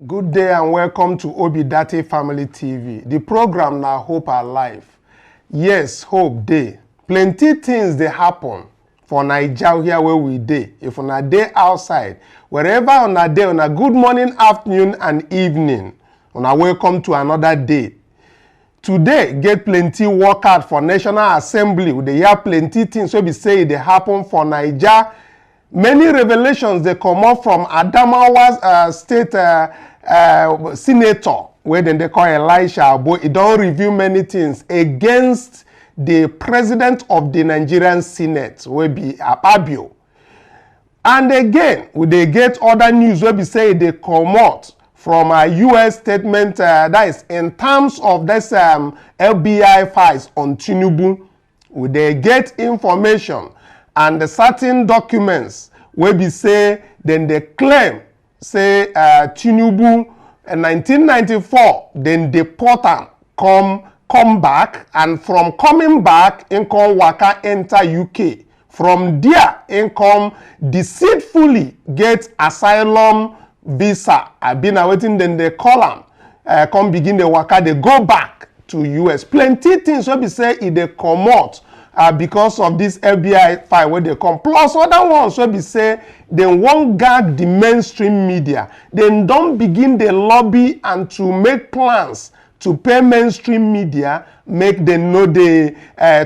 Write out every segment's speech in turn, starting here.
Good day and welcome to Obidate Family TV. The program now Hope Alive. Yes, hope day. Plenty things they happen for Nigeria here where we day. If on a day outside, wherever on a day, on a good morning, afternoon and evening, on a welcome to another day. Today, get plenty workout for National Assembly. They hear plenty things so be say they happen for Nigeria. Many revelations they come up from Adamawa's state senator, where then they call Elisha, but it don't reveal many things against the president of the Nigerian Senate, will be Abio. And again, they get other news where we say they come out from a US statement that is in terms of this FBI files on Tinubu. They get information and the certain documents where we say then they claim say Tinubu in 1994 then deport am come back, and from coming back in come waka enter UK. From there in come deceitfully get asylum visa. I've been waiting then they call am come begin the waka, they go back to US. Plenty things where we say if they come out because of this FBI file where they come. Plus other ones where we say they won't gag the mainstream media. Then don't begin the lobby and to make plans to pay mainstream media, make them know they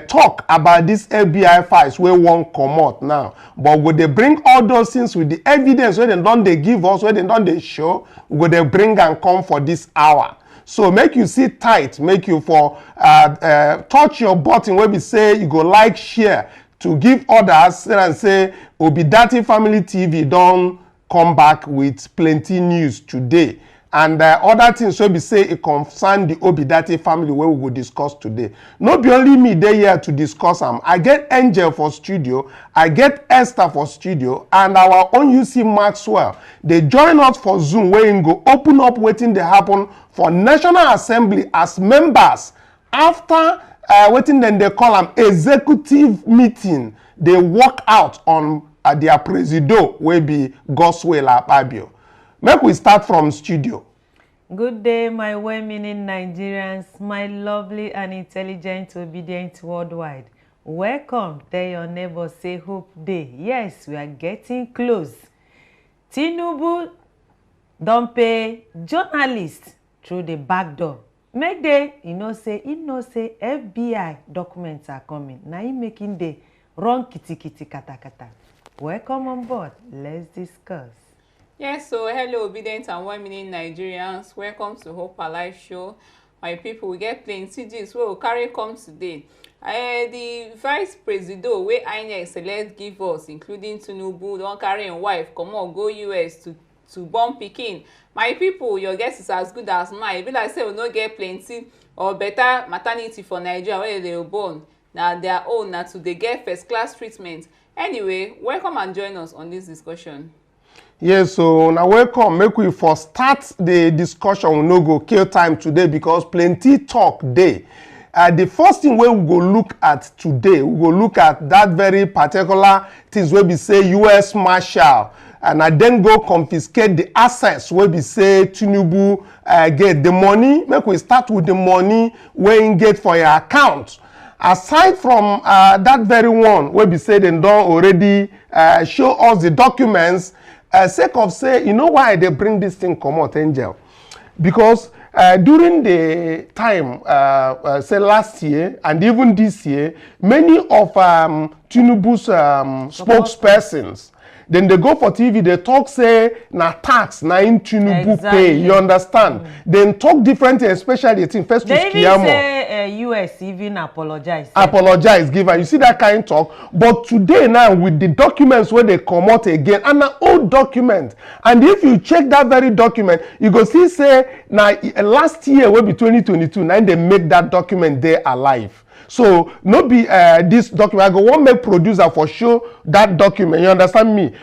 talk about this FBI files where won't come out now. But would they bring all those things with the evidence where they don't they give us, where they don't they show, would they bring and come for this hour? So make you sit tight, make you for touch your button where we say you go like, share to give others and say Obidate Family TV don't come back with plenty news today. And other things where we say it concern the Obidate family where we will discuss today. Not be only me there here to discuss them. I get Angel for studio, I get Esther for studio, and our own UC Maxwell. They join us for Zoom where we go open up waiting to happen for National Assembly as members. After waiting then they call them executive meeting, they work out on their presido where be Goswell Abio. Make we start from studio. Good day, my well-meaning Nigerians, my lovely and intelligent, obedient worldwide. Welcome. Tell your neighbor, say hope day. Yes, we are getting close. Tinubu don't pay journalists through the back door. Make day, say FBI documents are coming. Now you making the wrong kitty kata kata. Welcome on board. Let's discuss. Yes, so hello obedient and well-meaning Nigerians. Welcome to Hope Alive show. My people, we get plenty gist wey we carry come today. The vice president wey INEC select give us, including Tinubu, don carry im wife comot go US to born pikin. My people, your guess is as good as mine. E be like say we no get plenty or better maternity for Nigeria wey dey born. Na their own na to dey get first class treatment. Anyway, welcome and join us on this discussion. Yes, so now welcome. Make we first start the discussion. We no go kill time today because plenty talk day. The first thing we go look at today, we go look at that very particular things where we say U.S. Marshal, and I then go confiscate the assets where we say Tinubu get the money. Make we start with the money where you get for your account. Aside from that very one where we say they don't already show us the documents. Sake of say, you know why they bring this thing come out, Angel? Because during the time, say last year and even this year, many of Tinubu's spokespersons, then they go for TV, they talk say, na tax, na in Tinubu pay, you understand? Then talk differently, especially in first they even say US even apologize. Apologize, give her. You see that kind of talk? But today now, with the documents where they come out again, and an old document, and if you check that very document, you go see say, now last year, will be 2022, now they make that document there alive. So, no be this document. I go one make producer for show that document. You understand me?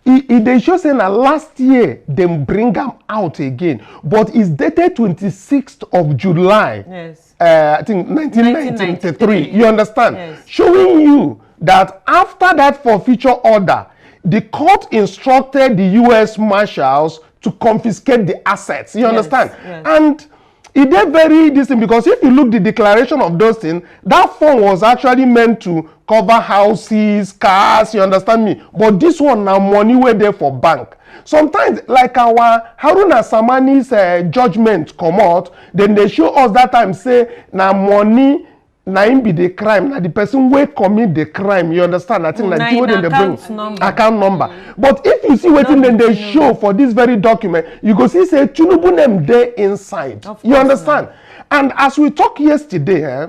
They show saying that last year they bring them out again, but it's dated 26th of July. Yes. I think 1993. You understand? Yes. Showing you that after that forfeiture order, the court instructed the U.S. Marshals to confiscate the assets. You understand? Yes. And it is very distinct, because if you look the declaration of those things, that fund was actually meant to cover houses, cars, you understand me? But this one now money were there for bank. Sometimes, like our Haruna Samani's judgment come out, then they show us that time say now money na him be the crime, na the person wey commit the crime, you understand? I think na the way they bring account number. But if you see wetin then they show for this very document, you go see say Tinubu name there inside. You understand? And as we talk yesterday,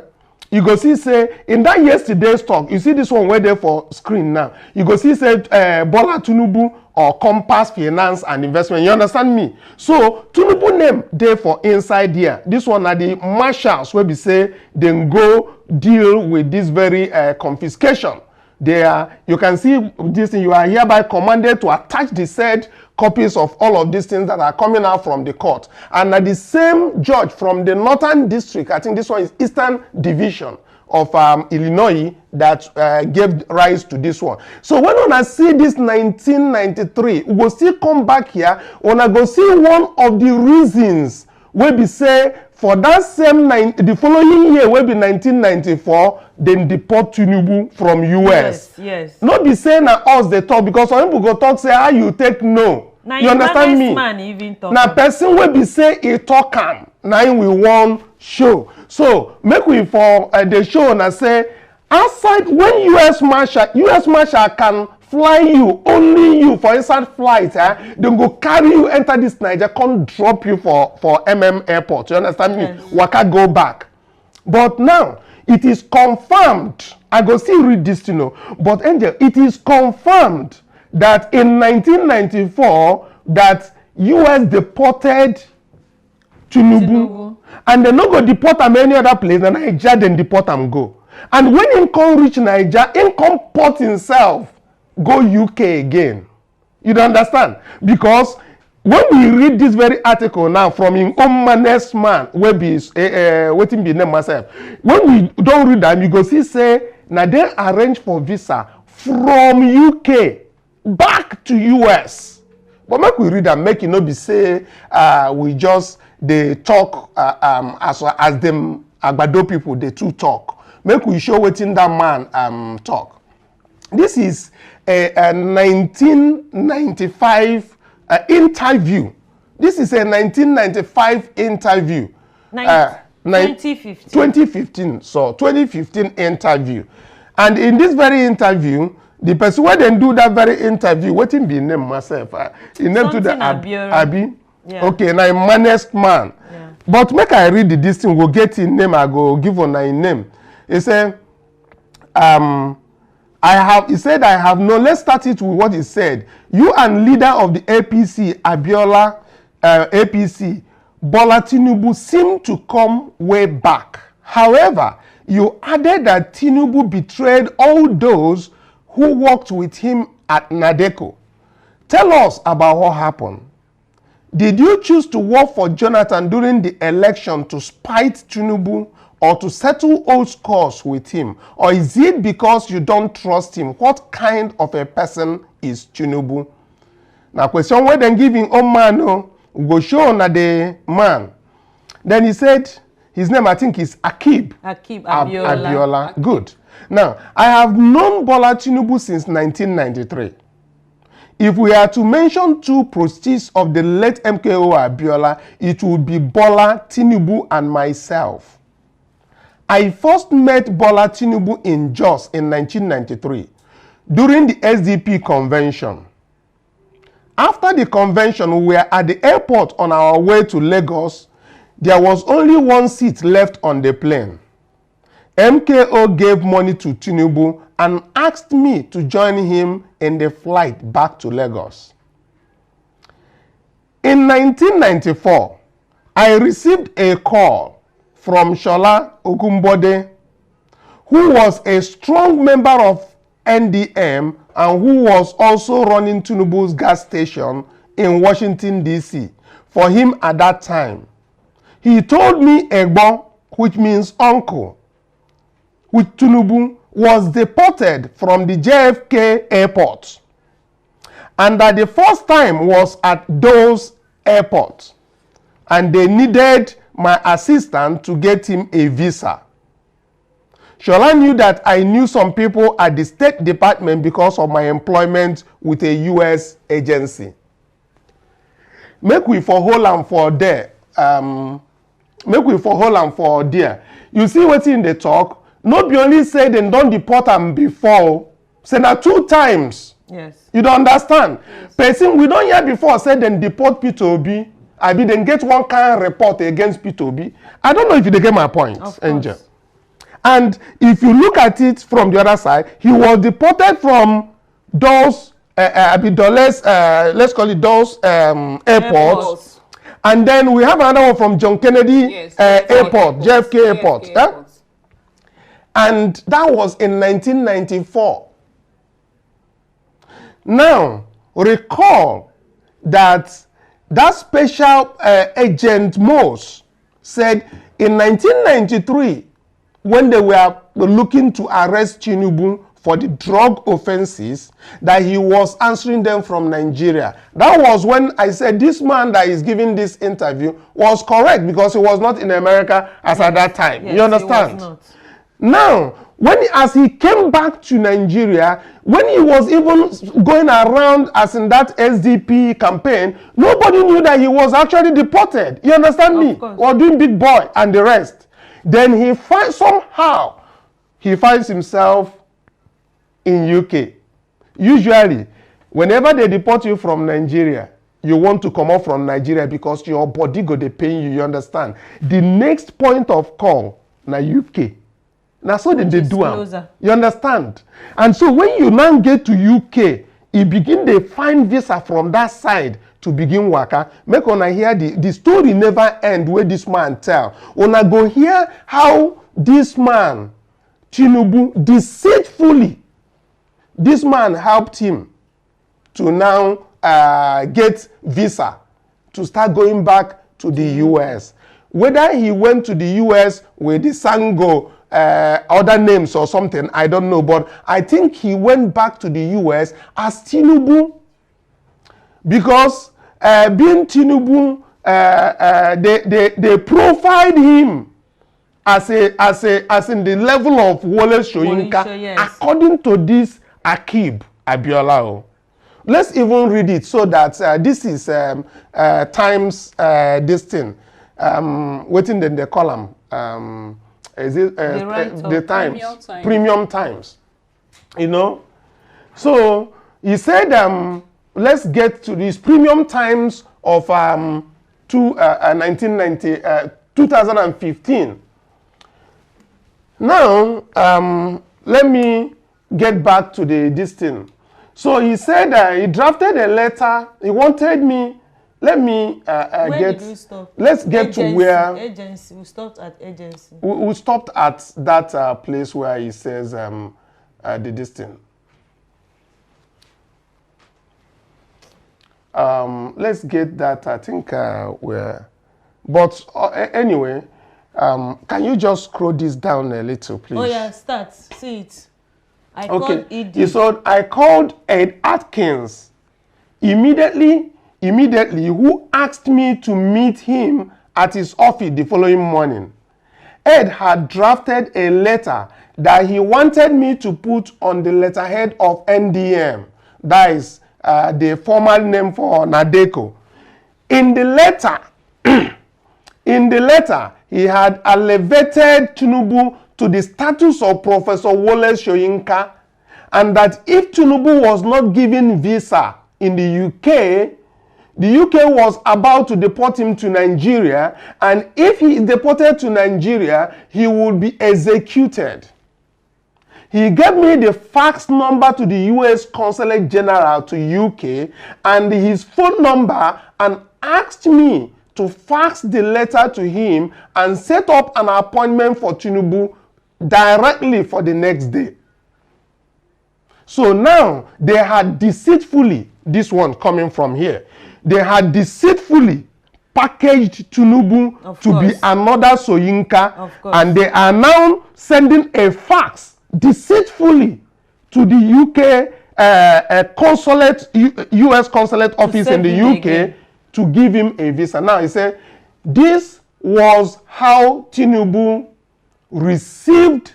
you go see say in that yesterday's talk, you see this one where there for screen now. You go see say Bola Tinubu or Compass Finance and Investment. You understand me? So Tinubu name there for inside here. This one are the marshals where we say then go deal with this very confiscation. There you can see this thing. You are hereby commanded to attach the said copies of all of these things that are coming out from the court. And the same judge from the Northern District, I think this one is Eastern Division of Illinois, that gave rise to this one. So when I see this 1993, we will still come back here. When I go see one of the reasons where we say for that same the following year, will be 1994, then deport Tinubu from US. Yes. Not be saying that us they talk, because some people go talk say how you take no. Now you understand me? Man even talk. Now person will be say he talk am. Now we want show. So make we for the show and say outside when US Marshal can fly you, only you for inside flight, then go carry you enter this Niger, can't drop you for airport. You understand me? Yes. Waka go back. But now it is confirmed. I go still read this to know. But Angel, it is confirmed that in 1994 that US deported Tinubu. And they no go deport am any other place, and Niger then deport am go. And when him come reach Niger, him come port himself go UK again. You don't understand? Because when we read this very article now from him own honest man, where be waiting be name myself. When we don't read them, you go see say now they arrange for visa from UK back to US. But make we read and make it not be say we just they talk as them Agbado people they too talk. Make we show wetin that man talk. This is a 1995 interview. This is a 1995 interview. 2015. So 2015 interview. And in this very interview, the person where they do that very interview, what him be name myself? He named to the Abi. Yeah. Okay, now I'm honest man. Yeah. But make I read this thing, we'll get his name, I go give on my name. He said, he said, I have no, let's start it with what he said. You and leader of the APC, APC, Bola Tinubu seem to come way back. However, you added that Tinubu betrayed all those who worked with him at Nadeco. Tell us about what happened. Did you choose to work for Jonathan during the election to spite Tinubu or to settle old scores with him? Or is it because you don't trust him? What kind of a person is Tinubu? Now, question where then giving man go show na the man. Then he said, his name I think is Akib Abiola. Good. Now, I have known Bola Tinubu since 1993. If we are to mention two proceeds of the late MKO Abiola, it would be Bola Tinubu and myself. I first met Bola Tinubu in Jos in 1993 during the SDP convention. After the convention, we were at the airport on our way to Lagos. There was only one seat left on the plane. MKO gave money to Tinubu and asked me to join him in the flight back to Lagos. In 1994, I received a call from Shola Ogunbode, who was a strong member of NDM and who was also running Tinubu's gas station in Washington, D.C. for him at that time. He told me Egbo, which means uncle, which Tinubu was deported from the JFK airport, and that the first time was at those airport, and they needed my assistant to get him a visa. Shola knew that I knew some people at the State Department because of my employment with a U.S. agency. Make we for hold am for there. Make we for hold am for there. You see what's in the talk? No be only say they don't deport am before. Say na 2 times. Yes. You don't understand? Yes. Person we don't hear before say they deport P2B. I be then get one kind of report against P2B. I don't know if you get my point, Angel. And if you look at it from the other side, he was deported from those, let's call it those airports. And then we have another one from John Kennedy Airport, JFK Airport. And that was in 1994. Now, recall that special agent Mose said in 1993, when they were looking to arrest Tinubu for the drug offenses, that he was answering them from Nigeria. That was when I said this man that is giving this interview was correct, because he was not in America as at that time. Yes, you understand? He was not. Now, as he came back to Nigeria, when he was even going around as in that SDP campaign, nobody knew that he was actually deported. You understand me? Or doing Big Boy and the rest. Then he finds himself in UK. Usually, whenever they deport you from Nigeria, you want to come out from Nigeria because your body go dey pain you. You understand? The next point of call na UK. Now so they do am. You understand? And so when you now get to UK, you begin to find visa from that side to begin waka. Make una hear the story never end where this man tell. Una go hear how this man, Tinubu, deceitfully, this man helped him to now get visa to start going back to the US. Whether he went to the US with the Sango, other names or something, I don't know, but I think he went back to the US as Tinubu, because being Tinubu, they profiled him as in the level of Wole Soyinka, yes, according to this Akib Abiola. Let's even read it so that this is Times this thing. Waiting then the column. Is it the Times? Premium Times. You know? So he said, let's get to this Premium Times of 2015. Now, let me get back to this thing. So he said he drafted a letter. He wanted me. Let me let's get agency, to where agency. We stopped at agency. We stopped at that place where he says this thing. Let's get that. I think where, but anyway, can you just scroll this down a little, please? Oh yeah, start. See it. I called ED. So I called Ed Atkins immediately, who asked me to meet him at his office the following morning. Ed had drafted a letter that he wanted me to put on the letterhead of NDM. That is the formal name for Nadeko. In the letter, he had elevated Tinubu to the status of Professor Wole Soyinka, and that if Tinubu was not given visa in the UK was about to deport him to Nigeria, and if he is deported to Nigeria, he would be executed. He gave me the fax number to the US Consulate General to UK and his phone number, and asked me to fax the letter to him and set up an appointment for Tinubu directly for the next day. So now they had deceitfully, this one coming from here, they had deceitfully packaged Tinubu to be another Soyinka, and they are now sending a fax deceitfully to the UK consulate, US consulate office in the UK to give him a visa. Now he said this was how Tinubu received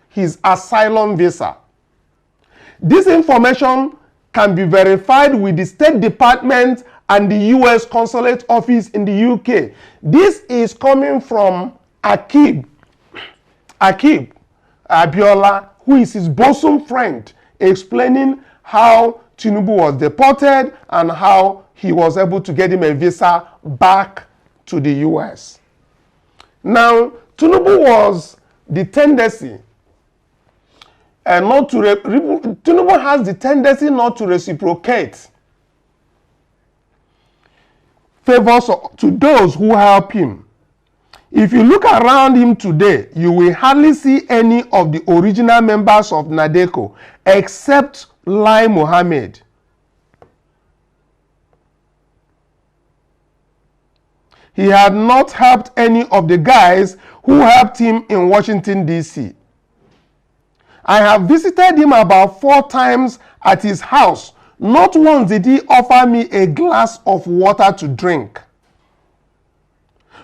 his asylum visa. This information can be verified with the State Department and the US Consulate office in the UK. This is coming from Akib Abiola, who is his bosom friend, explaining how Tinubu was deported and how he was able to get him a visa back to the US. Now, Tinubu was the tendency Tinubu has the tendency not to reciprocate favors to those who help him. If you look around him today, you will hardly see any of the original members of NADECO except Lai Mohammed. He had not helped any of the guys who helped him in Washington, D.C. I have visited him about 4 times at his house. Not once did he offer me a glass of water to drink.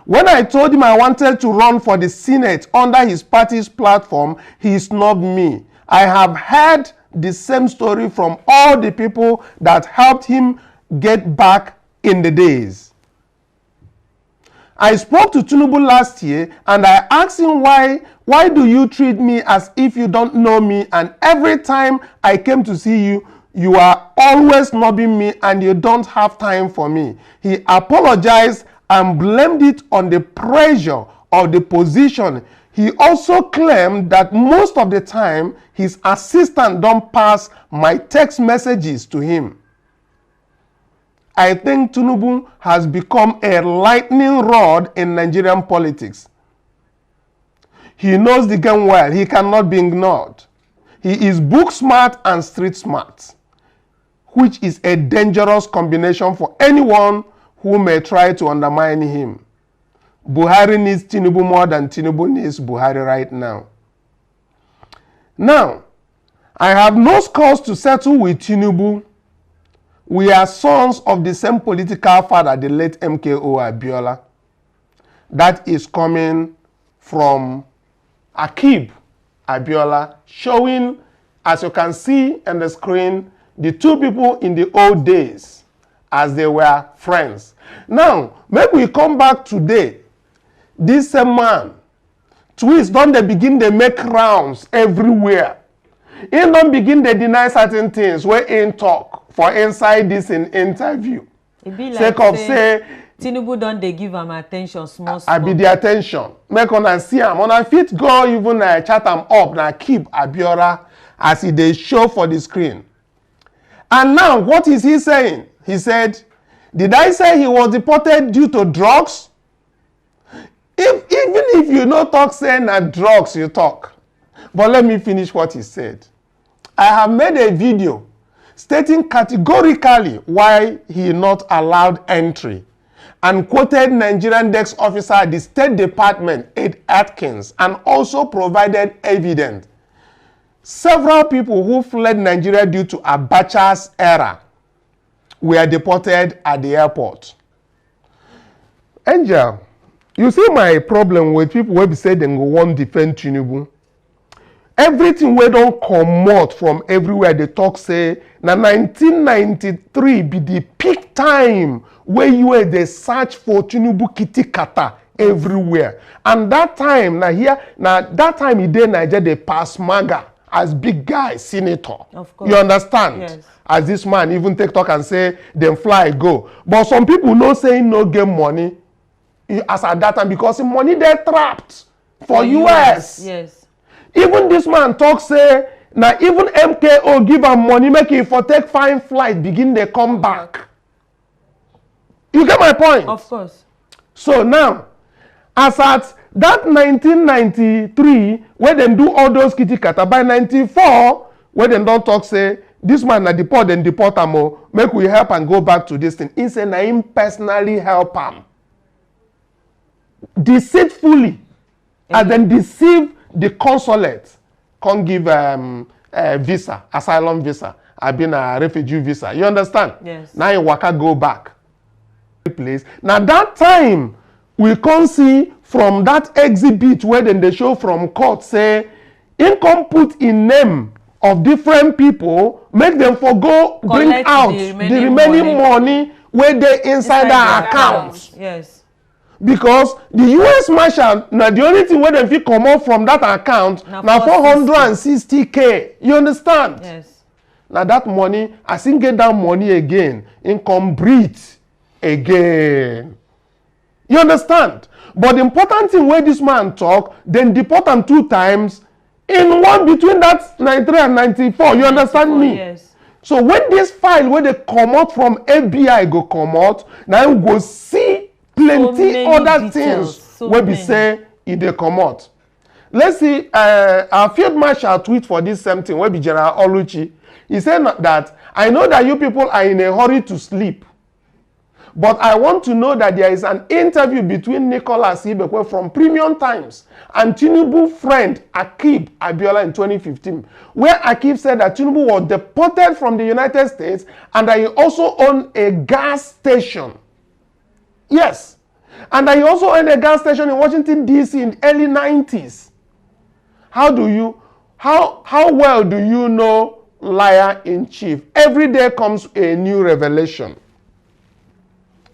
When I told him I wanted to run for the Senate under his party's platform, he snubbed me. I have heard the same story from all the people that helped him get back in the days. I spoke to Tinubu last year and I asked him why do you treat me as if you don't know me, and every time I came to see you, you are always snubbing me and you don't have time for me. He apologized and blamed it on the pressure of the position. He also claimed that most of the time his assistant don't pass my text messages to him. I think Tinubu has become a lightning rod in Nigerian politics. He knows the game well. He cannot be ignored. He is book smart and street smart, which is a dangerous combination for anyone who may try to undermine him. Buhari needs Tinubu more than Tinubu needs Buhari right now. Now, I have no scores to settle with Tinubu. We are sons of the same political father, the late MKO Abiola. That is coming from Akib Abiola, showing, as you can see on the screen, the two people in the old days as they were friends. Now, maybe we come back today. This same man, twists don't they begin to make rounds everywhere. He don't begin to deny certain things where he talk for inside this interview. It be like sake of say Tinubu don't they give him attention small. I be the attention. Make on see him. On fit go even chat him up na keep Abiola as he they show for the screen. And now what is he saying? He said, did I say he was deported due to drugs? Even if you no talk saying that drugs you talk. But let me finish what he said. I have made a video stating categorically why he not allowed entry and quoted Nigerian desk officer at the State Department, Ed Atkins, and also provided evidence. Several people who fled Nigeria due to Abacha's era were deported at the airport. Angel, you see my problem with people who say they go want defend Tinubu. Everything we don't come out from everywhere they talk say na 1993 be the peak time where you were they search for Tinubu kitty kata everywhere. And that time that time he did Nigeria they pass MAGA as big guy senator. Of course. You understand? Yes. As this man even take talk and say them fly go. But some people no saying no get money as at that time because the money they trapped for US. Yes. Even this man talk say now even MKO give am money make him for take fine flight begin they come back. You get my point? Of course. So now, as at that 1993 where them do all those kitty kata, by 94 where them don't talk say this man na deport and deport am make we help and go back to this thing. He say na him personally help am deceitfully and then deceive the consulate can't give visa, asylum visa. I've been a refugee visa. You understand? Yes. Now in Waka go back. take place. Now that time, we can see from that exhibit where then they show from court say, income put in name of different people, make them forgo, bring out the remaining money where they inside their account. Yes. Because the US Marshal, now the only thing where they feel come out from that account, now 460K. You understand? Yes. Now that money, I think get that money again, income breathe again. You understand? But the important thing where this man talk, then deport him 2 times, in one between that 93 and 94. You understand me? Yes. So when this file where they come out from FBI go come out, now you go see plenty other things where we say if they come out. Let's see, our field marshal tweet for this same thing where be General Oluchi. He said that, I know that you people are in a hurry to sleep, but I want to know that there is an interview between Nicholas Ibekwe from Premium Times and Tinubu friend Akib Abiola in 2015, where Akib said that Tinubu was deported from the United States and that he also owned a gas station. Yes. And that he also owned a gas station in Washington, D.C. in the early 90s. How well do you know liar in chief? Every day comes a new revelation.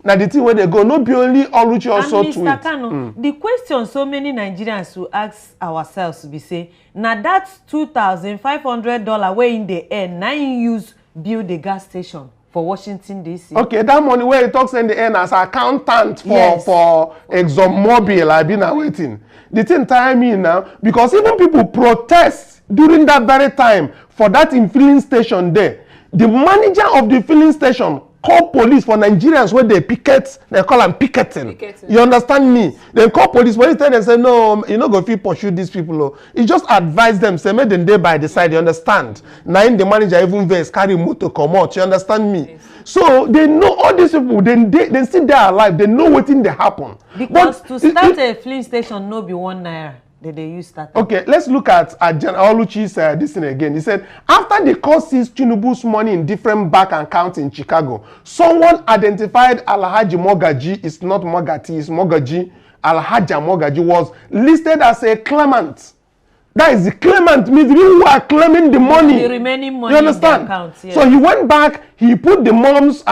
Now the thing where they go, no be only Oluchi also tweet. Mr. Kanu, the question so many Nigerians will ask ourselves be say, now that's $2,500 where in the end, now you use build a gas station for Washington, D.C. Okay, that money where it talks in the end as accountant for ExxonMobil, I've been waiting. The thing tire me now, because even people protest during that very time for that filling station there. The manager of the filling station call police for Nigerians where they picket, they call them picketing. You understand me? They call police, police tell them say, no, you know go fit pursue these people. Oh. He just advise them, say, make them day by the side, you understand? Now the manager even vex, carry motor come out, you understand me? Yes. So they know all these people, they still there alive, they know what thing they happen. Because but to start a filling station, no be 1 naira. They use that. Okay, let's look at General Oluchi's this thing again. He said, after the court seized Tinubu's money in different bank accounts in Chicago, someone identified Alhaji Mogaji, it's not Mogati, it's Mogaji, Alhaja Mogaji was listed as a claimant. That is the claimant, means you who are claiming the money. The remaining money you understand? In the account, yes. So he went back, he put the moms,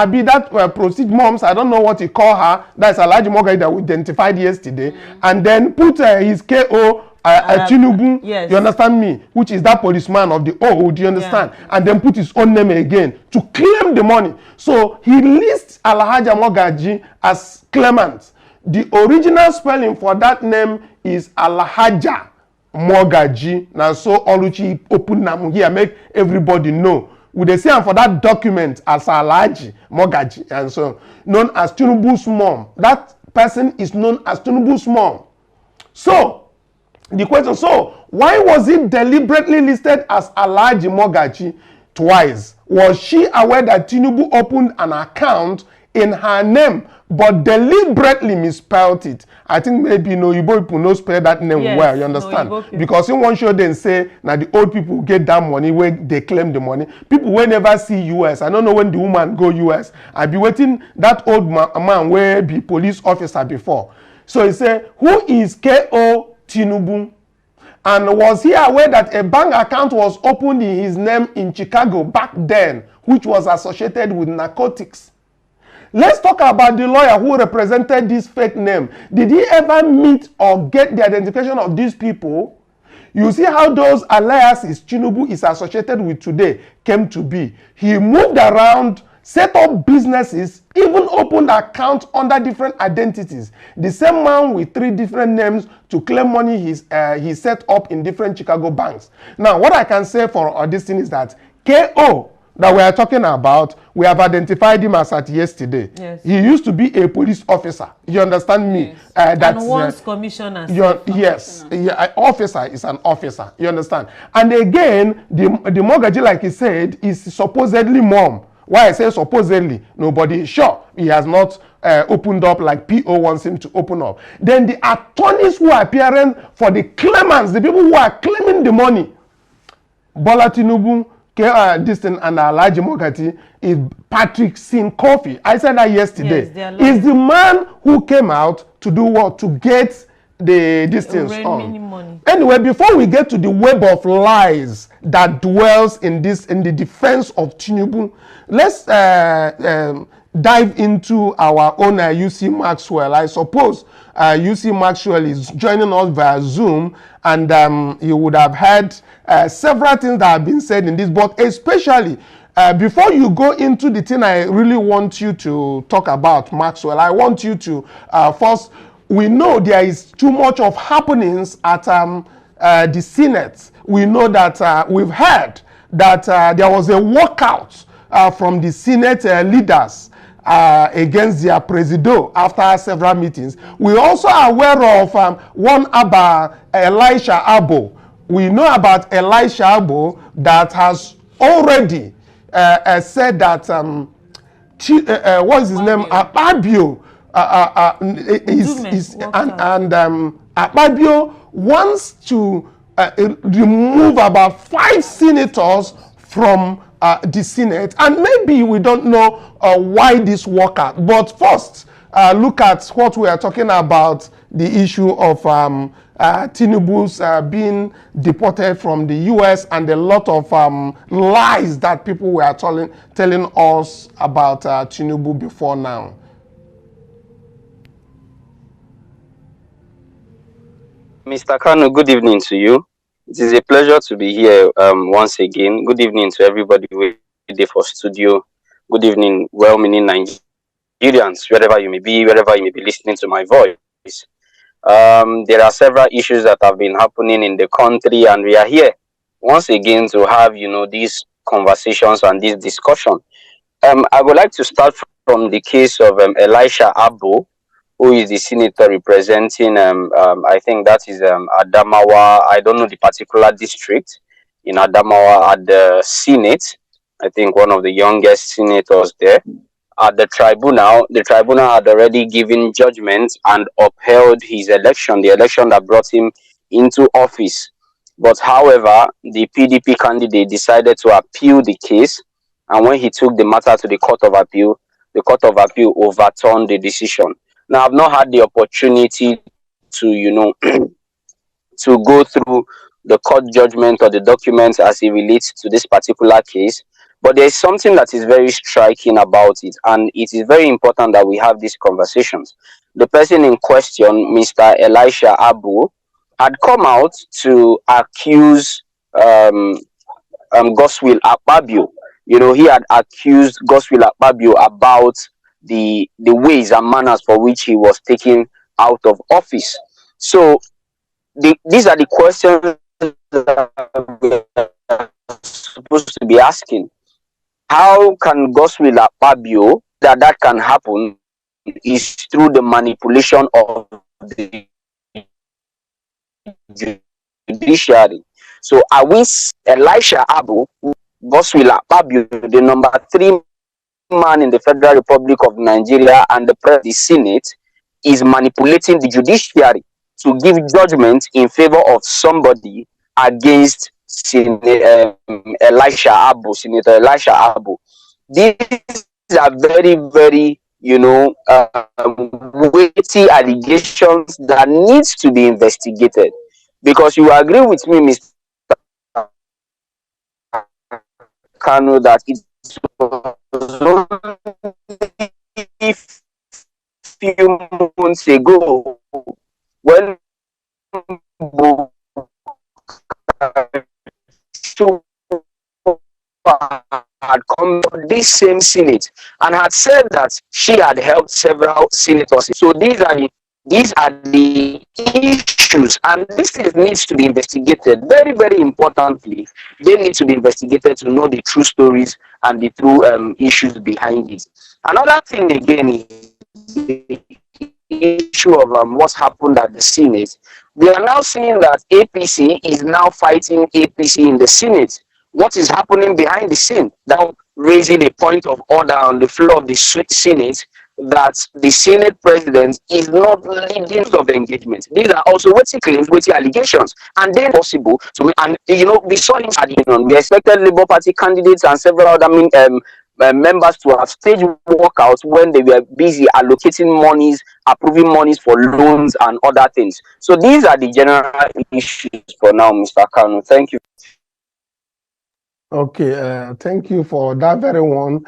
proceed moms, I don't know what he called her, that's Alhaji Mogaji that we identified yesterday, and then put his KO, Tinubu, yes. You understand me? Which is that policeman of the old, do you understand? Yeah. And then put his own name again to claim the money. So he lists Alhaja Mogaji as claimant. The original spelling for that name is Alhaja Mogaji. Now so Oluchi open them here, make everybody know. Would they say for that document as Alhaji Mogaji and so known as Tinubu's mom. That person is known as Tinubu's mom. So the question, so why was it deliberately listed as Alhaji Mogaji twice? Was she aware that Tinubu opened an account in her name but deliberately misspelled it? I think maybe you people no spell that name well, you understand? Because in one show they say now the old people get that money where they claim the money. People will never see US. I don't know when the woman go US. I be waiting that old man where be police officer before. So he said, who is K.O. Tinubu? And was he aware that a bank account was opened in his name in Chicago back then, which was associated with narcotics? Let's talk about the lawyer who represented this fake name. Did he ever meet or get the identification of these people? You see how those aliases Tinubu is associated with today came to be. He moved around, set up businesses, even opened accounts under different identities. The same man with 3 different names to claim money he set up in different Chicago banks. Now, what I can say for this thing is that KO that we are talking about, we have identified him as at yesterday. Yes. He used to be a police officer. You understand me? Yes. And once commissioner. Yes, officer is an officer. You understand? And again, the Mogaji, like he said, is supposedly mom. Why I say supposedly, nobody is sure. He has not opened up like PO wants him to open up. Then the attorneys who are appearing for the claimants, the people who are claiming the money, Bola Tinubu, this thing and Alhaji Mogati is Patrick Sin Kofi. I said that yesterday. Yes, is the man who came out to do what? To get these things on. Money. Anyway, before we get to the web of lies that dwells in the defense of Tinubu, let's dive into our own UC Maxwell. I suppose UC Maxwell is joining us via Zoom, and you would have heard several things that have been said in this, but especially before you go into the thing I really want you to talk about, Maxwell, I want you to first, we know there is too much of happenings at the Senate. We know that we've heard that there was a walkout from the Senate leaders against their presido after several meetings. We also are aware of one about Elisha Abo. We know about Elisha Abo that has already said that what is his name? Akpabio Akpabio wants to remove about 5 senators from the Senate, and maybe we don't know why this workout. But first, look at what we are talking about, the issue of Tinubu's being deported from the US, and a lot of lies that people were telling us about Tinubu before now. Mr. Kanu, good evening to you. It is a pleasure to be here once again. Good evening to everybody waiting for studio. Good evening, well-meaning Nigerians, wherever you may be listening to my voice. There are several issues that have been happening in the country, and we are here once again to have, these conversations and this discussion. I would like to start from the case of Elisha Abo, who is the senator representing, I think that is Adamawa. I don't know the particular district in Adamawa at the Senate. I think one of the youngest senators there. At the tribunal had already given judgment and upheld his election, the election that brought him into office. But however, the PDP candidate decided to appeal the case, and when he took the matter to the Court of Appeal overturned the decision. Now, I've not had the opportunity to, to go through the court judgment or the documents as it relates to this particular case, but there is something that is very striking about it, and it is very important that we have these conversations. The person in question, Mr. Elisha Abo, had come out to accuse Godswill Akpabio. He had accused Godswill Akpabio about the ways and manners for which he was taken out of office. So these are the questions that we're supposed to be asking. How can Godswill Akpabio, that can happen is through the manipulation of the judiciary. So are we Elisha Abo, Godswill Akpabio, the number 3 man in the Federal Republic of Nigeria and the Senate, is manipulating the judiciary to give judgment in favor of somebody against Senator Elisha Abo. These are very, very, weighty allegations that needs to be investigated. Because you agree with me, Mr. Kanu, that it was only few months ago when had come to this same Senate and had said that she had helped several senators. So these are the issues, and this needs to be investigated. Very, very importantly, they need to be investigated to know the true stories and the true issues behind it. Another thing again is the issue of what happened at the Senate. We are now seeing that APC is now fighting APC in the Senate. What is happening behind the scene? Now raising a point of order on the floor of the Senate, that the Senate president is not leading of engagement. These are also waiting claims, waiting allegations, and then possible to, and we saw him at we expected Labour Party candidates and several other members to have staged walkouts when they were busy allocating monies, approving monies for loans and other things. So these are the general issues for now, Mr. Kanu. Thank you. Okay, thank you for that very one.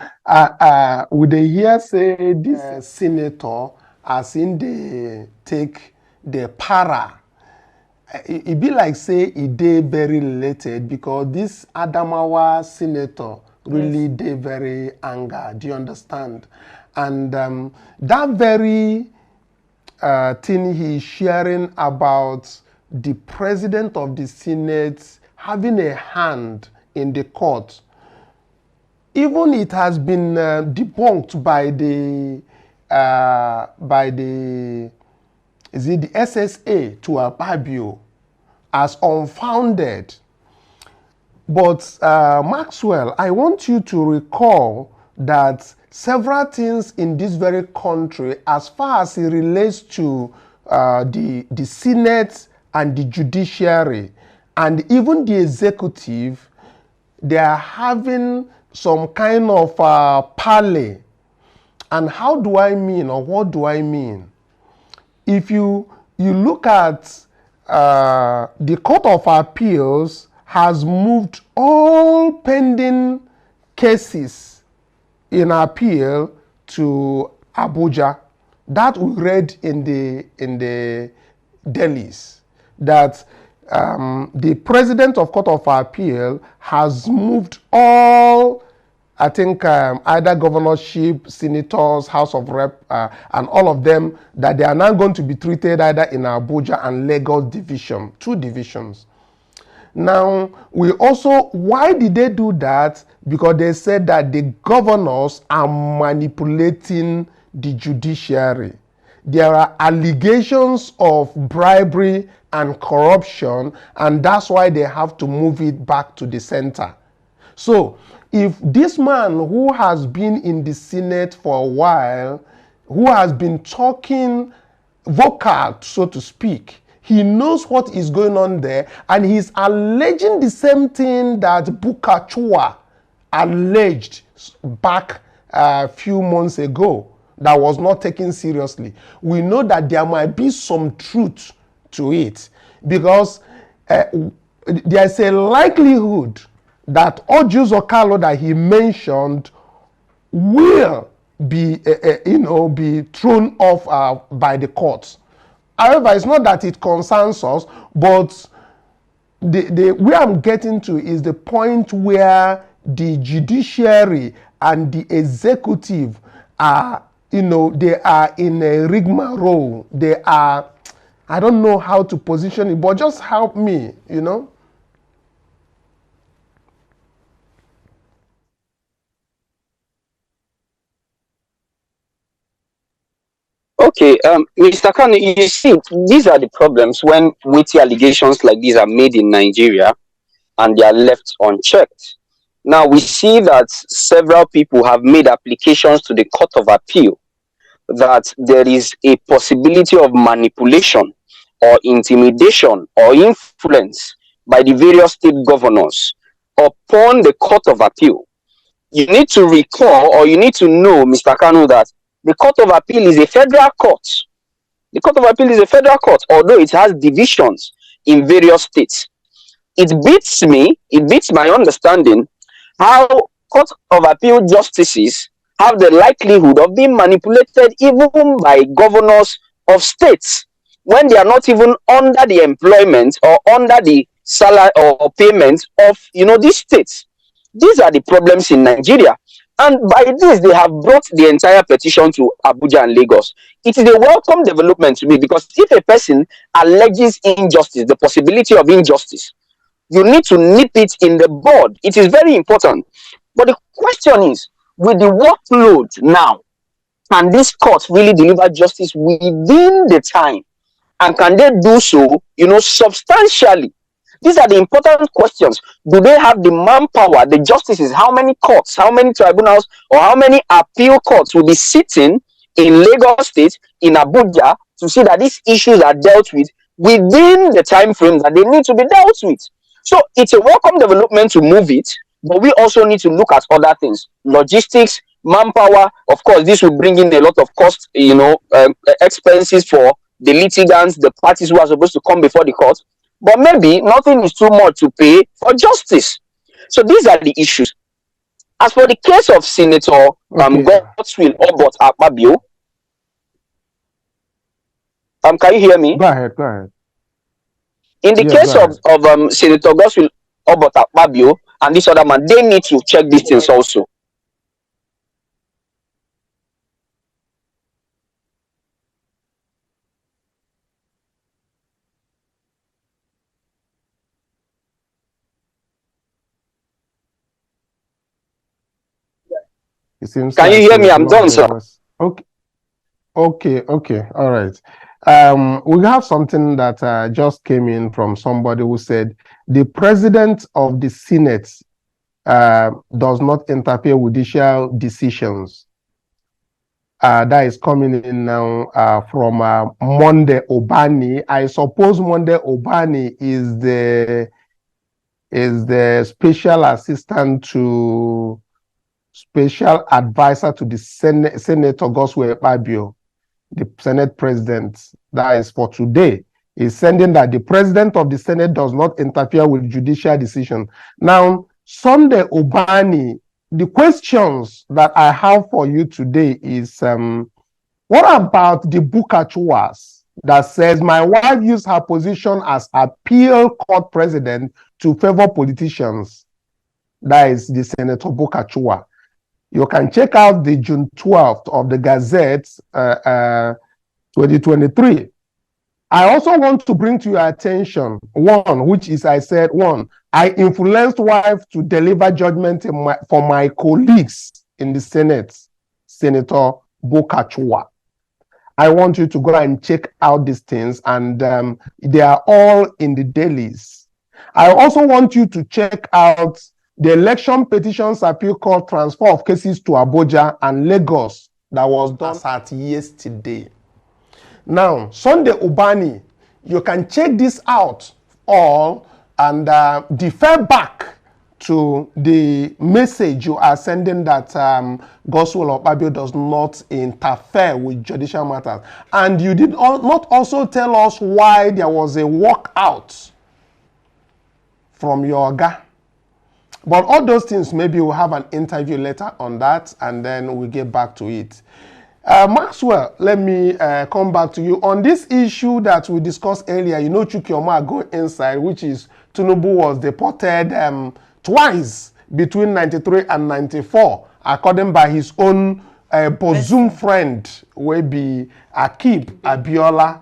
Would they hear say this senator, as in they take the para, it be like say it dey very related because this Adamawa senator really dey very anger. Do you understand? And that very thing he's sharing about the president of the Senate having a hand in the court, even it has been debunked by the is it the SSA to Ababio as unfounded. But Maxwell, I want you to recall that several things in this very country, as far as it relates to the Senate and the judiciary and even the executive, they are having some kind of parley. And how do I mean, or what do I mean? If you look at the Court of Appeals has moved all pending cases in appeal to Abuja. That we read in the dailies, that the president of Court of Appeal has moved all, I think, either governorship, senators, House of Rep, and all of them, that they are now going to be treated either in Abuja and Lagos division, 2 divisions. Now, we also, why did they do that? Because they said that the governors are manipulating the judiciary. There are allegations of bribery and corruption, and that's why they have to move it back to the center. So, if this man who has been in the Senate for a while, who has been talking vocal, so to speak, he knows what is going on there, and he's alleging the same thing that Bukachua alleged back a few months ago that was not taken seriously. We know that there might be some truth to it, because there's a likelihood that Ojus Okalo that he mentioned will be, be thrown off by the courts. However, it's not that it concerns us, but where I'm getting to is the point where the judiciary and the executive are, they are in a rigmarole. They are, I don't know how to position it, but just help me, Okay, Mr. Kanu, you see, these are the problems when weighty allegations like these are made in Nigeria and they are left unchecked. Now, we see that several people have made applications to the Court of Appeal that there is a possibility of manipulation or intimidation or influence by the various state governors upon the Court of Appeal. You need to recall, or you need to know, Mr. Kanu, that the Court of Appeal is a federal court. The Court of Appeal is a federal court, although it has divisions in various states. It beats my understanding how Court of Appeal justices have the likelihood of being manipulated even by governors of states when they are not even under the employment or under the salary or payment of these states. These are the problems in Nigeria. And by this, they have brought the entire petition to Abuja and Lagos. It is a welcome development to me, because if a person alleges injustice, the possibility of injustice, you need to nip it in the bud. It is very important. But the question is, with the workload now, can this court really deliver justice within the time? And can they do so, substantially? These are the important questions. Do they have the manpower, the justices? How many courts, how many tribunals, or how many appeal courts will be sitting in Lagos State, in Abuja, to see that these issues are dealt with within the time frame that they need to be dealt with. So it's a welcome development to move it, but we also need to look at other things, logistics, manpower. Of course, this will bring in a lot of cost, expenses for the litigants, the parties who are supposed to come before the court. But maybe nothing is too much to pay for justice. So these are the issues. As for the case of Senator Godswill Obot Akpabio, can you hear me? Go ahead, go ahead. In the case of Senator Godswill Obot Akpabio and this other man, they need to check these things also. It seems Can you hear me? I'm done, sir. Okay, all right. We have something that just came in from somebody who said the president of the Senate does not interfere with judicial decisions. That is coming in now from Monday Obani. I suppose Monday Obani is the special assistant to special advisor to the Senator Godswill Akpabio, the Senate president. That is for today. Is sending that the president of the Senate does not interfere with judicial decision. Now, Sunday Obani, the questions that I have for you today is, what about the Bukachuas that says my wife used her position as appeal court president to favor politicians? That is the Senator Bukachua. You can check out the June 12th of the Gazette 2023. I also want to bring to your attention one, which is I influenced wife to deliver judgment for my colleagues in the Senate, Senator Bukachua. I want you to go and check out these things, and they are all in the dailies. I also want you to check out the election petitions appeal court transfer of cases to Abuja and Lagos that was done at yesterday. Now, Sunday Obani, you can check this out all and defer back to the message you are sending that Godswill Akpabio does not interfere with judicial matters. And you did not also tell us why there was a walkout from your Oga. But all those things, maybe we'll have an interview later on that, and then we'll get back to it. Maxwell, let me come back to you. On this issue that we discussed earlier, you know Chukwuma go inside, which is Tinubu was deported twice between 93 and 94, according by his own bosom friend, will be Akib Abiola.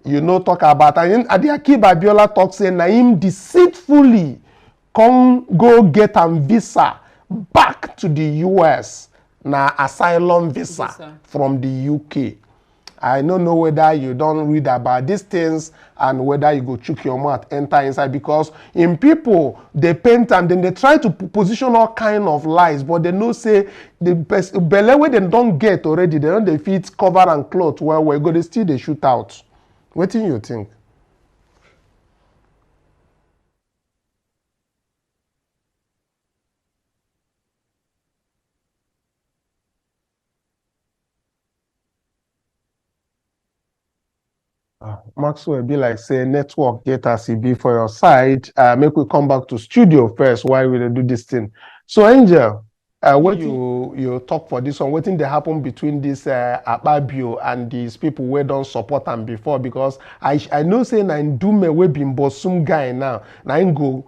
You know, talk about, and the Akib Abiola talk say, Naim deceitfully come go get a visa back to the US, na asylum visa from the UK. I don't know whether you don't read about these things and whether you go chook your mouth, enter inside, because in people, they paint and then they try to position all kind of lies, but they know say the belly where they don't get already, they don't defeat cover and cloth where we go, they still they shoot out. What do you think? Maxwell be like say network get as e be for your side. Make we come back to studio first while we do this thing. So Angel, what you talk for this one? What thing they happen between this Akpabio and these people who don't support them before? Because I know say na Ndume we been bossum guy now. Na him go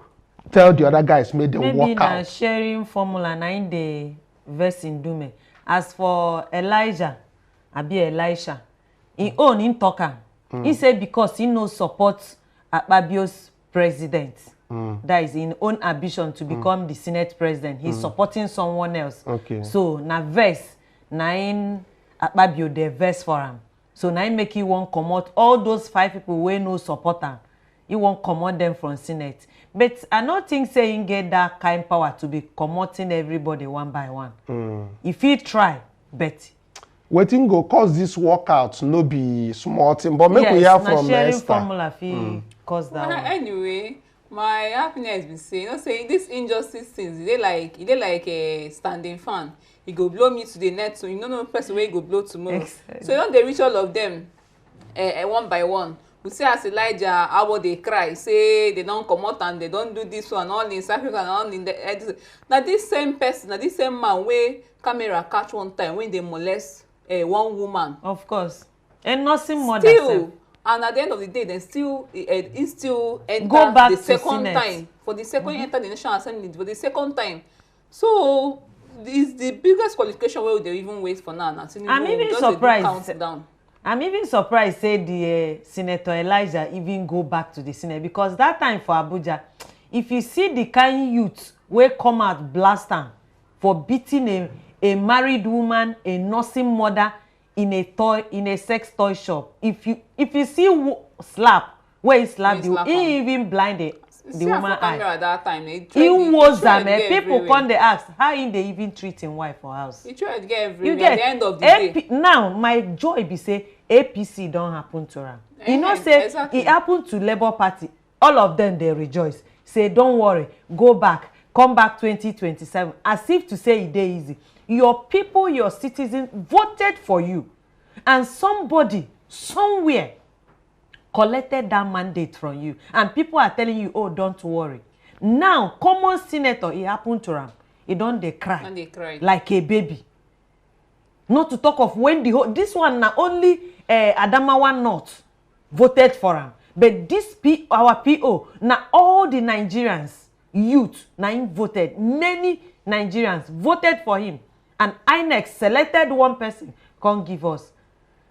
tell the other guys made them maybe work out. Maybe sharing formula na in the verse in Ndume. As for Elijah, Abi Elisha, he own in talker. He said because he no support Akpabio's president. That is in own ambition to become the Senate president. He's supporting someone else. Okay. So na verse, na in Akpabio the verse for him. So na make he won't come out all those 5 people who no support him. He won't command them from Senate. But I don't think saying get that kind of power to be commoting everybody one by one. If he try, but wetin go cause this workout no be small thing, but make we hear from Esther. Formula cause that one. Anyway, my happiness be say, you know, say this injustice things, they like a standing fan. He go blow me to the net, so you know no person where he go blow tomorrow. Exactly. So you don't they reach all of them one by one. We see as Elijah how they cry, say they don't come out and they don't do this one, all in South Africa and all in the now this same person, now this same man where camera catch one time when they molest one woman. Of course. And nothing more than still, and at the end of the day, then still he still enter go back the second time. For the second enter the National Assembly for the second time. So it's the biggest qualification where they even wait for now. I'm even surprised. I'm even surprised say the Senator Elijah even go back to the Senate, because that time for Abuja, if you see the kind youth wey come out blast am for beating a married woman, a nursing mother in a sex toy shop, if you see slap where he slap you, he even blind the woman eye. At that time, he was people come dey ask how he dey even treat him wife for house. He tried to get everywhere. At the end of the day. Now my joy be say APC don happen to am. You know say exactly. It happen to Labour Party. All of them dey rejoice. Say don't worry, go back, come back 2027. As if to say e dey easy. Your people, your citizens voted for you, and somebody somewhere collected that mandate from you, and people are telling you, oh, don't worry. Now common senator, it happened to him, he don't dey cry and they cry like a baby. Not to talk of when this one na only Adamawa North voted for him, but this our PO na all the Nigerians youth na him voted. Many Nigerians voted for him, and INEC selected one person come give us.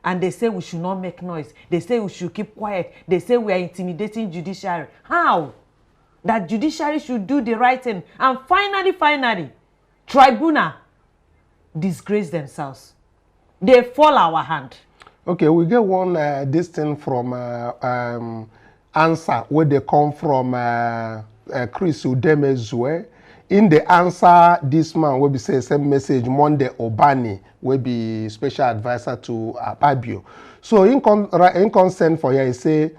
And they say we should not make noise. They say we should keep quiet. They say we are intimidating judiciary. How? That judiciary should do the right thing. And finally, tribunal disgrace themselves. They fall our hand. Okay, we get one this thing from answer where they come from Chris Udemezue. In the answer, this man will be say same message Monday Obani will be special advisor to Abio. So in consent for here, he say,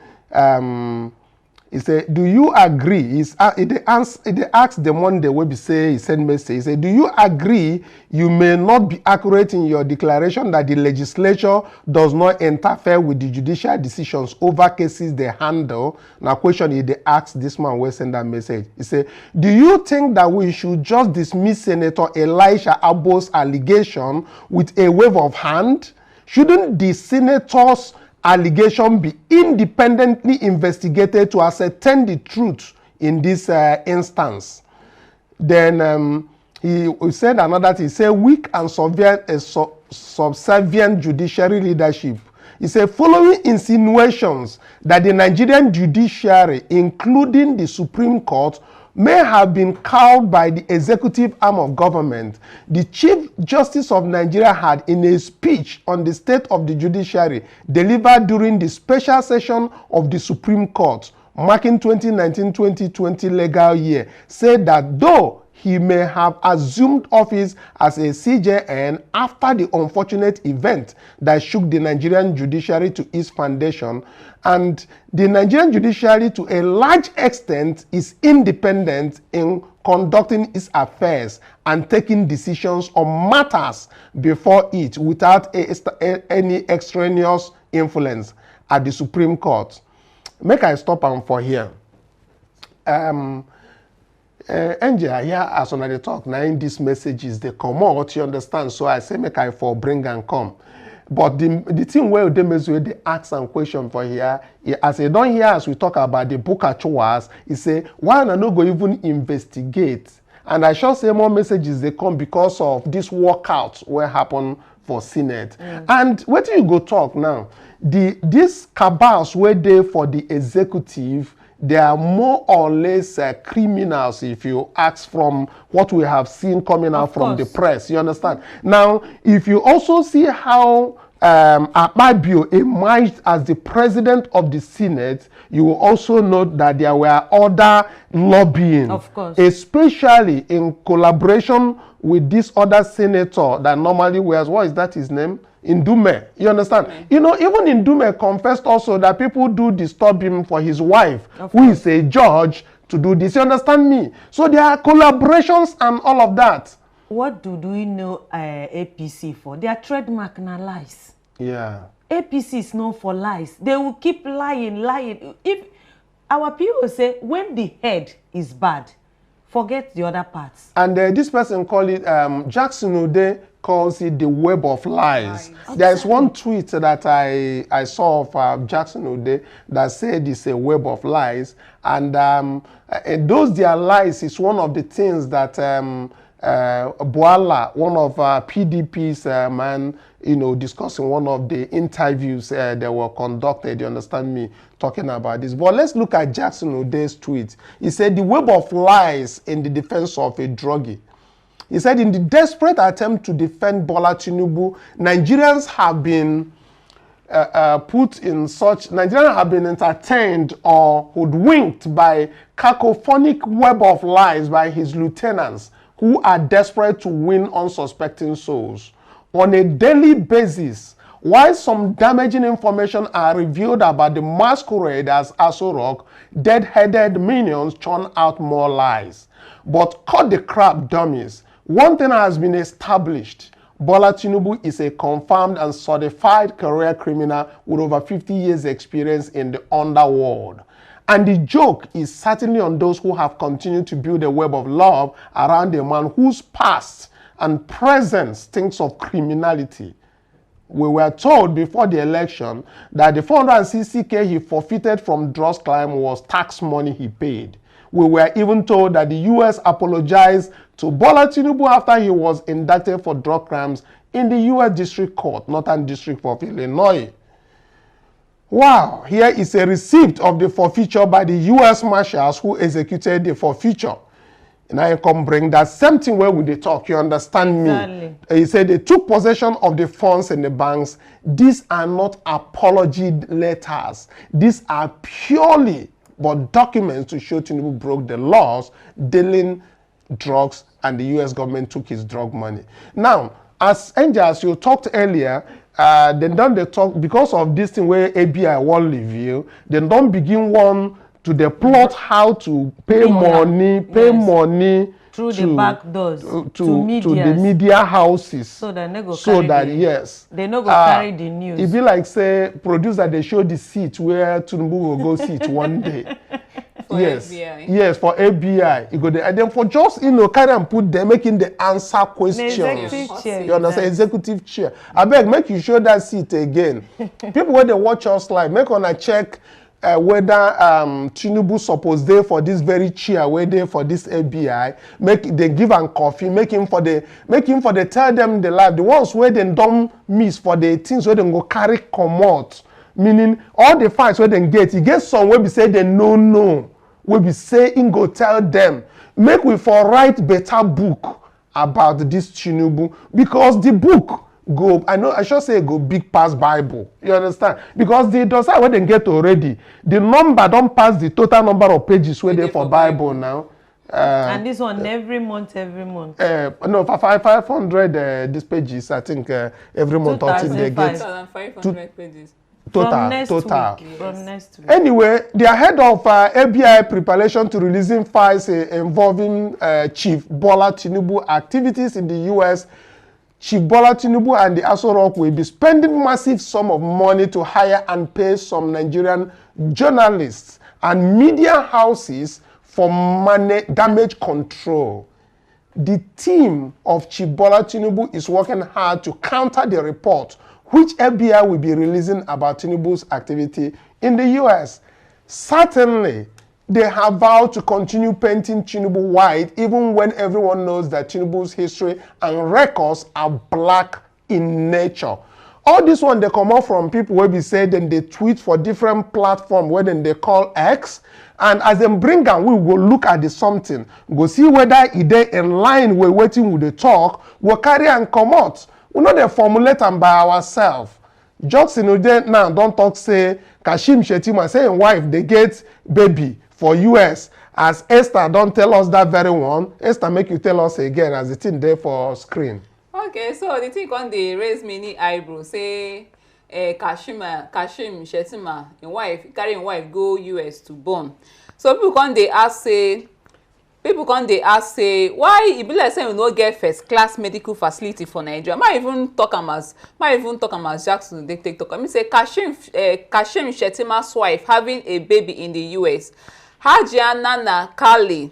do you agree? He asked the Monday will be say he send message. He say, do you agree you may not be accurate in your declaration that the legislature does not interfere with the judicial decisions over cases they handle? Now question he they ask this man will send that message. He say, do you think that we should just dismiss Senator Elisha Abo's allegation with a wave of hand? Shouldn't the senators allegation be independently investigated to ascertain the truth in this instance? Then he said another thing. He said weak and subservient judiciary leadership. He said following insinuations that the Nigerian judiciary, including the Supreme Court, may have been cowed by the executive arm of government, the Chief Justice of Nigeria had, in a speech on the state of the judiciary delivered during the special session of the Supreme Court, marking 2019-2020 legal year, said that though he may have assumed office as a CJN after the unfortunate event that shook the Nigerian judiciary to its foundation, and the Nigerian judiciary to a large extent is independent in conducting its affairs and taking decisions on matters before it without any extraneous influence at the Supreme Court. Make I stop am for here. Angel, here as on the talk, now in these messages they come out, you understand? So I say make I for bring and come. But the thing where they ask some question for here, as they don't hear as we talk about the book actuals, he say, why not go even investigate? And I shall say more messages they come because of this walkout where happen for Senate. And what do you go talk now? These cabals were there for the executive, they are more or less criminals if you ask from what we have seen coming out from the press. You understand? Now, if you also see how Akpabio emerged as the president of the Senate, you will also note that there were other lobbying, of course, especially in collaboration with this other senator that normally wears, what is that his name? in Dume. You understand? You know, even in Dume confessed also that people do disturb him for his wife, who is a judge, to do this. You understand me? So there are collaborations and all of that. What do we know APC for? Their trademark na lies. Yeah. APC is known for lies. They will keep lying. If our people say when the head is bad, forget the other parts. And this person called it, Jackson Ode calls it the web of lies. There is one tweet that I saw of Jackson Ode that said it's a web of lies. And those their lies is one of the things that Boala, one of PDP's man, you know, discussing one of the interviews that were conducted, you understand me, talking about this. But let's look at Jackson Ode's tweet. He said, the web of lies in the defense of a druggie. He said, in the desperate attempt to defend Bola Tinubu, Nigerians have been Nigerians have been entertained or hoodwinked by cacophonic web of lies by his lieutenants, who are desperate to win unsuspecting souls. On a daily basis, while some damaging information are revealed about the masquerade as Aso Rock, dead-headed minions churn out more lies. But cut the crap, dummies. One thing has been established. Bola Tinubu is a confirmed and certified career criminal with over 50 years experience in the underworld. And the joke is certainly on those who have continued to build a web of love around a man whose past and present stinks of criminality. We were told before the election that the 460K he forfeited from drugs crime was tax money he paid. We were even told that the US apologized to Bola Tinubu after he was indicted for drug crimes in the US District Court, Northern District of Illinois. Wow, here is a receipt of the forfeiture by the US Marshals who executed the forfeiture. And I come bring that same thing where we they talk, you understand me? Exactly. He said they took possession of the funds in the banks. These are not apology letters. These are purely but documents to show Tinubu broke the laws dealing drugs and the US government took his drug money. Now, as Angels, you talked earlier, they talk because of this thing where ABI won't reveal, they don't begin one to the plot how to pay money through the back doors to the media houses, so that they go they no go carry the news. It be like say producer they show the seat where Tinubu will go sit one day. For yes, ABI. Yes, for ABI. You go there, and then for just carry and put them making the answer questions. You understand? Executive chair. I beg, make you show that seat again. People when they watch us live, make on a check. Whether Tinubu suppose there for this very chair, where they for this ABI, they give am coffee, make him for the tell them the life, the ones where they don't miss for the things where they go carry comot, meaning all the fights where they get, he get some where we say they no, where we say in go tell them, make we for write better book about this Tinubu, because the book go, I should say go big past Bible. You understand? Because the dossier where they get already, the number don't pass the total number of pages where they for Bible now. And this one every month. No, for 500 these pages, I think every month until they get 2,500 pages. Total. From next week. Anyway, they are head of ABI preparation to releasing files involving Chief Bola Tinubu activities in the US. Chief Bola Tinubu and the Aso Rock will be spending massive sum of money to hire and pay some Nigerian journalists and media houses for damage control. The team of Chief Bola Tinubu is working hard to counter the report which FBI will be releasing about Tinubu's activity in the US. Certainly, they have vowed to continue painting Tinubu white even when everyone knows that Tinubu's history and records are black in nature. All this one they come out from people where we say then they tweet for different platforms where then they call X. And as they bring them, we will look at the something. Go see whether it is in line with waiting with the talk, we'll carry and come out. We know they formulate them by ourselves. Jokes in now don't talk say Kashim Shettima saying wife they get baby for US, as Esther don't tell us that very one. Esther make you tell us again as it's in there for screen. Okay, so the thing on the raise many eyebrows say Kashim Shettima im wife carry im wife go US to born. So people come dey ask say why e be like say we no get first class medical facility for Nigeria. Might even talk am as Jackson dey take talk. I mean say Kashim Shettima's wife having a baby in the US. Hajiana Kali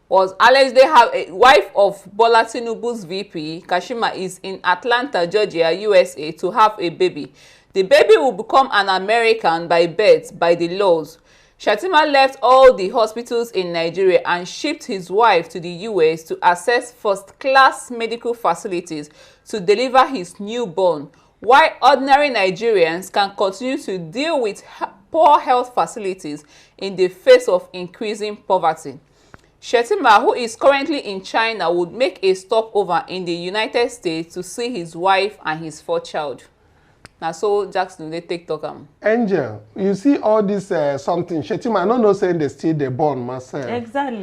was allegedly a wife of Bola Tinubu's VP. Kashima is in Atlanta, Georgia, USA to have a baby. The baby will become an American by birth by the laws. Shettima left all the hospitals in Nigeria and shipped his wife to the US to access first-class medical facilities to deliver his newborn, while ordinary Nigerians can continue to deal with poor health facilities in the face of increasing poverty. Shettima, who is currently in China, would make a stopover in the United States to see his wife and his 4th child. Now, so Jackson, they take talk. Angel, you see all this something. Shettima, I don't know saying they still they born myself. Exactly.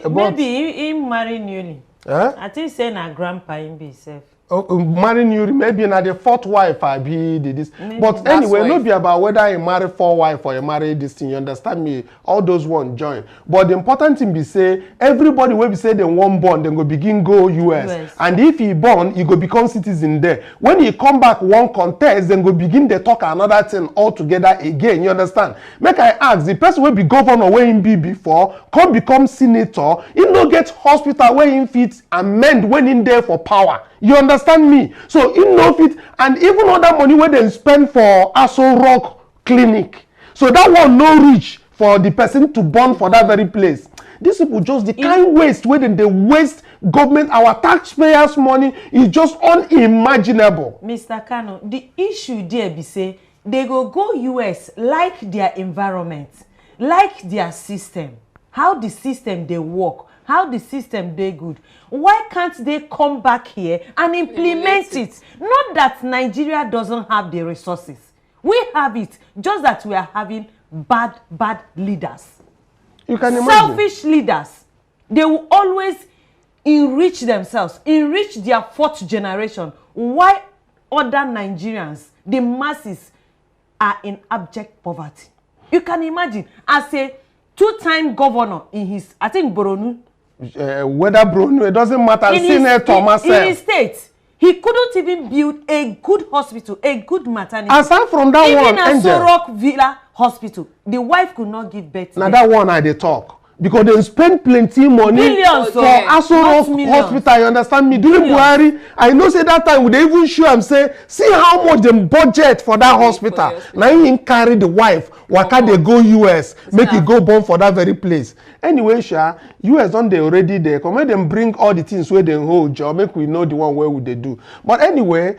Maybe he married newly. I think saying a grandpa in himself. Marrying you, maybe not the 4th wife I be this. Maybe. But anyway, not be about whether you marry 4 wife or you marry this thing. You understand me? All those one join. But the important thing be say everybody will be say they won't born, then go begin go US. And if he born, he go become citizen there. When he come back one contest, then go begin they talk another thing altogether again. You understand? Make I ask the person will be governor where him be before, come become senator. He no get hospital where him fit amend when in there for power. You understand me? So in no fit, and even other money where they spend for Aso Rock clinic. So that one no reach for the person to born for that very place. These people just the kind waste where they waste government, our taxpayers' money is just unimaginable. Mr. Kanu, the issue there be say they go US like their environment, like their system, how the system they work. How the system they good. Why can't they come back here and implement it? Not that Nigeria doesn't have the resources. We have it. Just that we are having bad leaders. You can imagine. Selfish leaders. They will always enrich themselves, enrich their 4th generation. Why other Nigerians, the masses, are in abject poverty? You can imagine. As a 2-time governor in his, I think, Boronu, whether Bruno, it doesn't matter. In his state, he couldn't even build a good hospital, a good maternity. Aside from that even one, Angel. Even a Sorok Villa hospital, the wife could not give birth. Now that one I they talk. Because they spend plenty money millions for Aso Rock hospital. You understand me? During Buhari, I know say that time they even show and say, see how much they budget for that hospital. Now he carry the wife. Why can't they go US? Make it go born for that very place. Anyway, Sha, US don't they already there. Come make them bring all the things where they hold job. Make we know the one where would they do. But anyway,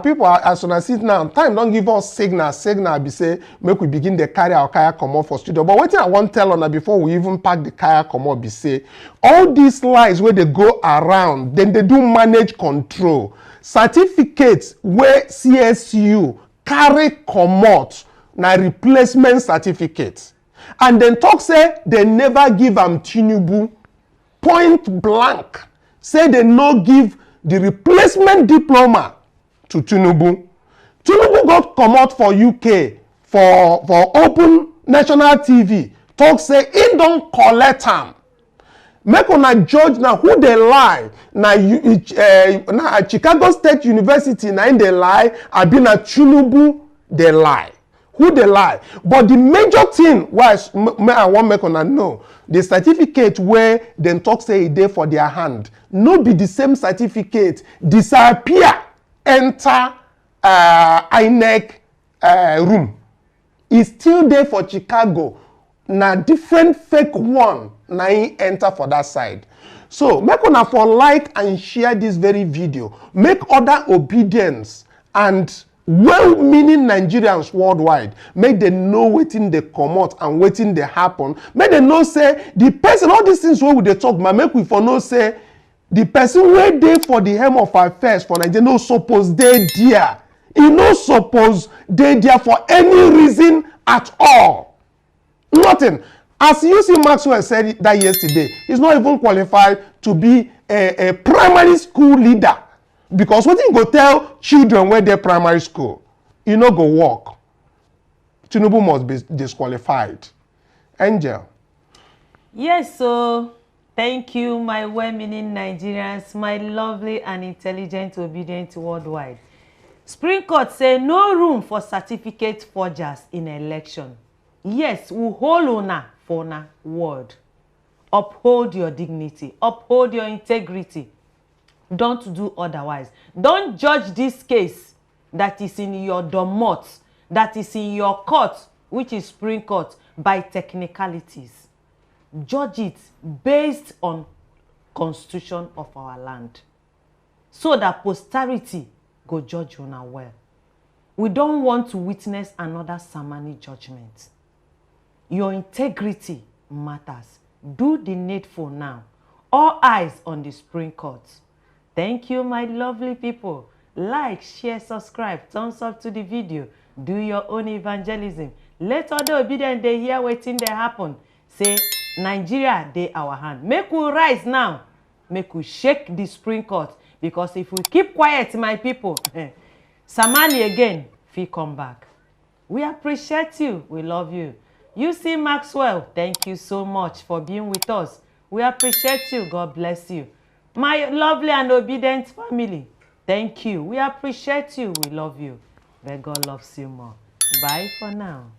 people are as soon as it now, time don't give us signal. Signal be say make we begin the carry our kaya come off for studio. But what I want to tell on before we even pack the kaya come up be say all these lies where they go around, then they do manage control. Certificates where CSU carry come out na replacement certificates. And then talk say they never give Tinubu point blank. Say they no give the replacement diploma to Tinubu. Tinubu got come out for UK for open national TV. Talk say he don't collect am. Make una judge now who they lie. Na Chicago State University na in they lie. Abi na Tinubu they lie. Who they lie. But the major thing why I want make una know, the certificate where them talk say it there for their hand, no be the same certificate disappear enter INEC room. It's still there for Chicago. Na different fake one na enter for that side. So make una for like and share this very video. Make other obedience and well-meaning Nigerians worldwide make them know wetin dey comot and wetin dey happen. Make them know say the person, all these things wey we dey talk, make we for know say the person wey dey for the helm of affairs for Nigeria no suppose dey there. He no suppose dey there for any reason at all. Nothing. As UC Maxwell said that yesterday, he's not even qualified to be a primary school leader. because wetin go tell children wey dey primary school e no go work. Tinubu must be disqualified. Angel. Yes, so thank you, my well-meaning Nigerians, my lovely and intelligent, obedient worldwide. Supreme Court say no room for certificate forgers in election. Yes, we hold una for una word. Uphold your dignity. Uphold your integrity. Don't do otherwise. Don't judge this case that is in your domot, that is in your court, which is Supreme Court, by technicalities. Judge it based on constitution of our land, so that posterity go judge una well. We don't want to witness another Samani judgment. Your integrity matters. Do the needful now. All eyes on the Supreme Court. Thank you, my lovely people. Like, share, subscribe, thumbs up to the video. Do your own evangelism. Let other obedient they hear wetin dey happen. Say Nigeria dey our hand. Make we rise now. Make we shake the Supreme Court. Because if we keep quiet, my people, Samani again, fit come back. We appreciate you. We love you. You see Maxwell, thank you so much for being with us. We appreciate you. God bless you. My lovely and obedient family, thank you. We appreciate you. We love you. But God loves you more. Bye for now.